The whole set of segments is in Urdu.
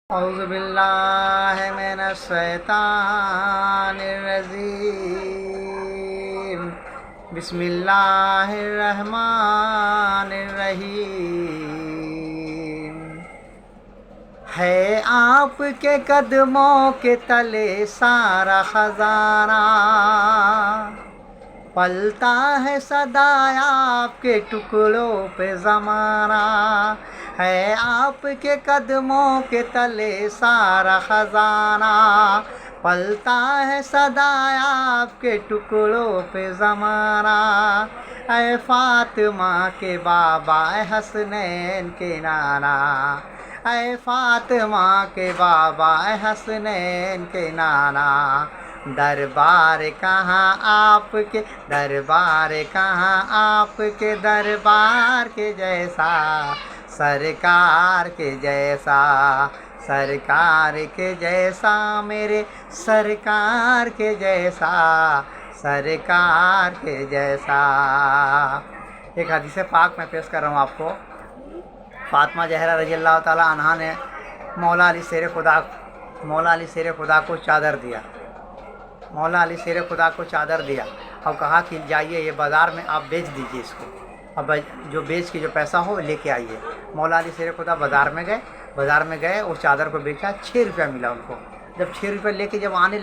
اعوذ باللہ من الشیطان الرجیم بسم اللہ الرحمن الرحیم۔ ہے آپ کے قدموں کے تلے سارا خزانہ، پلتا ہے سدا آپ کے ٹکڑوں پہ زمانہ۔ ہے آپ کے قدموں کے تلے سارا خزانہ، پلتا ہے سدا آپ کے ٹکڑوں پہ زمانہ۔ اے فاطمہ کے بابا، اے حسنین کے نانا، اے فاطمہ کے بابا، اے حسنین کے نانا۔ دربار کہاں آپ کے، دربار کہاں آپ کے، دربار کے جیسا، سرکار کے جیسا، سرکار کے جیسا، میرے سرکار کے جیسا، سرکار کے جیسا۔ ایک حدیث پاک میں پیش کر رہا ہوں آپ کو۔ فاطمہ زہرا رضی اللہ تعالیٰ عنہا نے مولا علی شیر خدا کو چادر دیا، مولا علی شیر خدا کو چادر دیا اور کہا کہ جائیے یہ بازار میں آپ بیچ دیجئے اس کو، اب جو بیچ کے جو پیسہ ہو لے کے آئیے۔ مولا علی شیر خدا بازار میں گئے اس چادر کو بیچا، 6 روپیہ ملا ان کو۔ جب 6 روپیہ لے کے جب آنے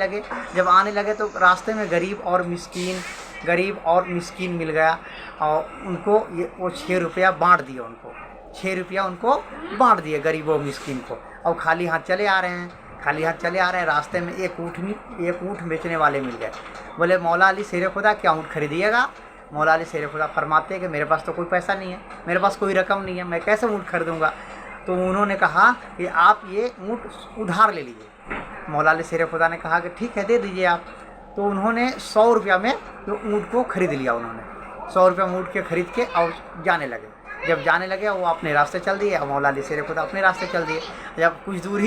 لگے تو راستے میں غریب اور مسکین مل گیا اور ان کو وہ 6 روپیہ بانٹ دیا، ان کو 6 روپیہ ان کو بانٹ دیے غریب و مسکین کو، اور خالی ہاتھ چلے آ رہے ہیں۔ راستے میں ایک اونٹ بیچنے والے مل گئے، بولے مولا علی شیر خدا کیا اونٹ خریدیے گا؟ مولا علی شیر خدا فرماتے ہیں کہ میرے پاس تو کوئی پیسہ نہیں ہے، میرے پاس کوئی رقم نہیں ہے، میں کیسے اونٹ خریدوں گا؟ تو انہوں نے کہا کہ آپ یہ اونٹ ادھار لے لیجیے۔ مولا علی شیر خدا نے کہا کہ ٹھیک ہے دے دیجیے آپ۔ تو انہوں نے 100 روپیہ میں اونٹ کو خرید لیا، انہوں نے 100 روپیہ میں اونٹ کے خرید کے اور جانے لگے۔ جب جانے لگے وہ اپنے راستے چل دیے اور مولا علی شیر خدا اپنے راستے چل دیے۔ جب کچھ دور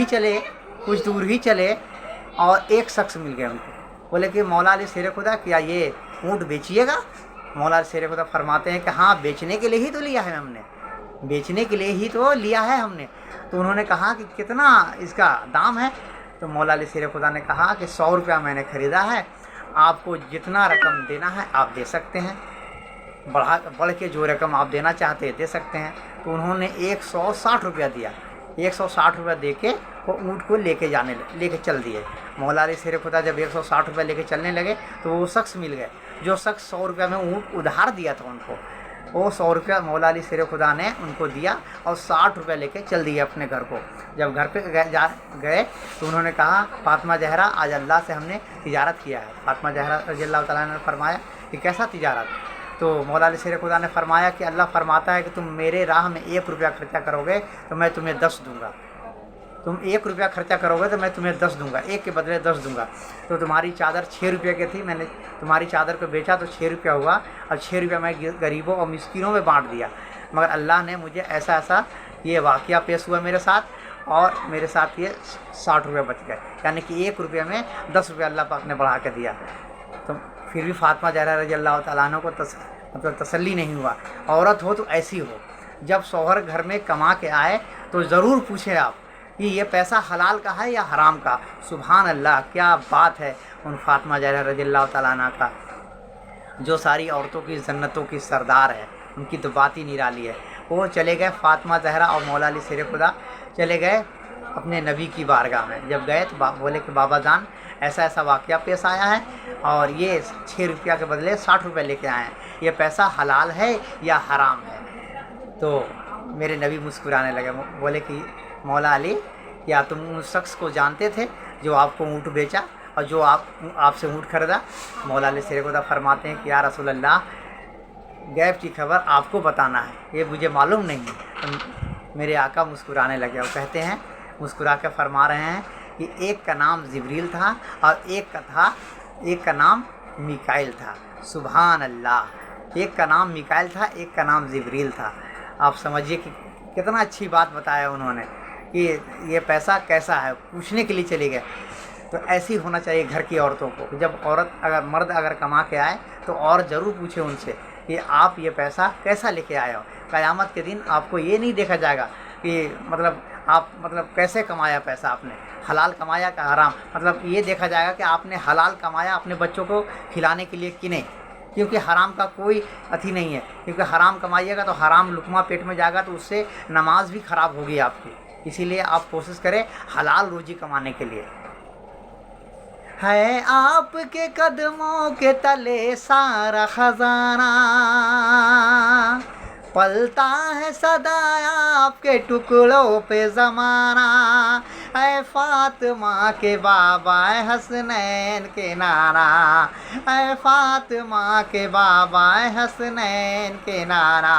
ہی چلے اور ایک شخص مل گئے ان کو، بولے کہ مولا علی شیر خدا کیا یہ اونٹ بیچیے گا؟ مولا علی شیر خدا فرماتے ہیں کہ ہاں بیچنے کے لیے ہی تو لیا ہے ہم نے، بیچنے کے لیے ہی تو لیا ہے ہم نے۔ تو انہوں نے کہا کہ کتنا اس کا دام ہے؟ تو مولا علی شیر خدا نے کہا کہ 100 روپیہ میں نے خریدا ہے، آپ کو جتنا رقم دینا ہے آپ دے سکتے ہیں، بڑھ کے جو رقم آپ دینا چاہتے ہیں دے سکتے ہیں۔ تو انہوں نے 160 روپیہ دیا، 160 روپیہ دے کے وہ اونٹ کو لے کے چل دیے۔ مولا علی شیر خدا جب 160 روپیہ لے کے چلنے لگے تو وہ شخص مل گئے جو شخص 100 روپیہ میں اونٹ ادھار دیا تھا ان کو، وہ 100 روپیہ مولا علی شیر خدا نے ان کو دیا اور 60 روپیہ لے کے چل دیے اپنے گھر کو۔ جب گھر پہ گئے تو انہوں نے کہا فاطمہ زہرا آج اللہ سے ہم نے تجارت کیا ہے۔ فاطمہ زہرا رضی اللہ تعالیٰ نے فرمایا کہ کیسا تجارت؟ تو مولا علی شیر خدا نے فرمایا کہ اللہ فرماتا ہے کہ تم میرے راہ میں 1 روپیہ خرچہ کرو گے تو میں تمہیں 10 دوں گا، تم 1 روپیہ خرچہ کرو گے تو میں تمہیں 10 دوں گا، 1 کے بدلے 10 دوں گا۔ تو تمہاری چادر 6 روپیہ کی تھی، میں نے تمہاری چادر کو بیچا تو 6 روپیہ ہوا، اور 6 روپیہ میں غریبوں اور مسکینوں میں بانٹ دیا، مگر اللہ نے مجھے ایسا یہ واقعہ پیش ہوا میرے ساتھ، اور میرے ساتھ یہ 60 روپیہ بچ گئے، یعنی کہ 1 روپیہ میں 10 روپیہ اللہ پاک نے بڑھا کے دیا۔ تو پھر بھی فاطمہ زہرا رضی اللہ تعالیٰ عنہ کو تسلی نہیں ہوا۔ عورت ہو تو ایسی ہو، جب شوہر گھر میں کما کے آئے تو ضرور پوچھیں آپ کہ یہ پیسہ حلال کا ہے یا حرام کا۔ سبحان اللہ، کیا بات ہے ان فاطمہ زہرا رضی اللہ تعالیٰ عنہ کا، جو ساری عورتوں کی جنتوں کی سردار ہے، ان کی تو بات ہی نرالی ہے۔ وہ چلے گئے فاطمہ زہرا اور مولا علی شیر خدا چلے گئے اپنے نبی کی بارگاہ میں۔ جب گئے تو بولے کہ بابا جان ایسا واقعہ پیش آیا ہے اور یہ 6 روپیہ کے بدلے 60 روپیہ لے کے آئے ہیں، یہ پیسہ حلال ہے یا حرام ہے؟ تو میرے نبی مسکرانے لگے، بولے کہ مولا علی کیا تم اس شخص کو جانتے تھے جو آپ کو اونٹ بیچا اور جو آپ سے اونٹ خریدا؟ مولا علی شیر خدا فرماتے ہیں کہ یا رسول اللہ غیب کی خبر آپ کو بتانا ہے، یہ مجھے معلوم نہیں ہے۔ میرے آقا مسکرانے لگے اور کہتے ہیں، مسکرا کے فرما رہے ہیں کہ ایک کا نام جبریل تھا اور ایک کا نام میکائیل تھا۔ سبحان اللہ، ایک کا نام میکائیل تھا، ایک کا نام جبریل تھا۔ آپ سمجھیے کہ کتنا اچھی بات بتایا انہوں نے کہ یہ پیسہ کیسا ہے، پوچھنے کے لیے چلے گئے۔ تو ایسی ہونا چاہیے گھر کی عورتوں کو، جب مرد اگر کما کے آئے تو اور ضرور پوچھے ان سے کہ آپ یہ پیسہ کیسا لے کے آئے ہو۔ قیامت کے دن آپ کو یہ نہیں دیکھا جائے گا کہ مطلب آپ مطلب کیسے کمایا پیسہ آپ نے، حلال کمایا کہ حرام، مطلب یہ دیکھا جائے گا کہ آپ نے حلال کمایا اپنے بچوں کو کھلانے کے لیے کہ نہیں، کیونکہ حرام کا کوئی اتھی نہیں ہے، کیونکہ حرام کمائیے گا تو حرام لقمہ پیٹ میں جائے گا تو اس سے نماز بھی خراب ہوگی آپ کی، اسی لیے آپ کوشش کریں حلال روزی کمانے کے لیے۔ ہے آپ کے قدموں کے تلے سارا خزانہ، پلتا ہے سدا آپ کے ٹکڑوں پہ زمانہ، اے فاطمہ کے بابا اے حسنین کے نانا، اے فاطمہ کے بابا اے حسنین کے نانا،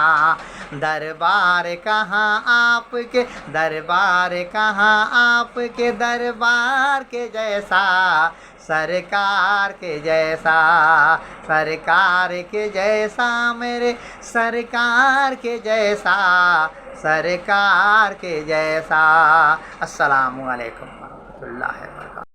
دربار کہاں آپ کے، دربار کہاں آپ کے، دربار کے جیسا، سرکار کے جیسا، سرکار کے جیسا، میرے سرکار کے جیسا، سرکار کے جیسا۔ السلام علیکم ورحمۃ اللہ وبرکاتہ۔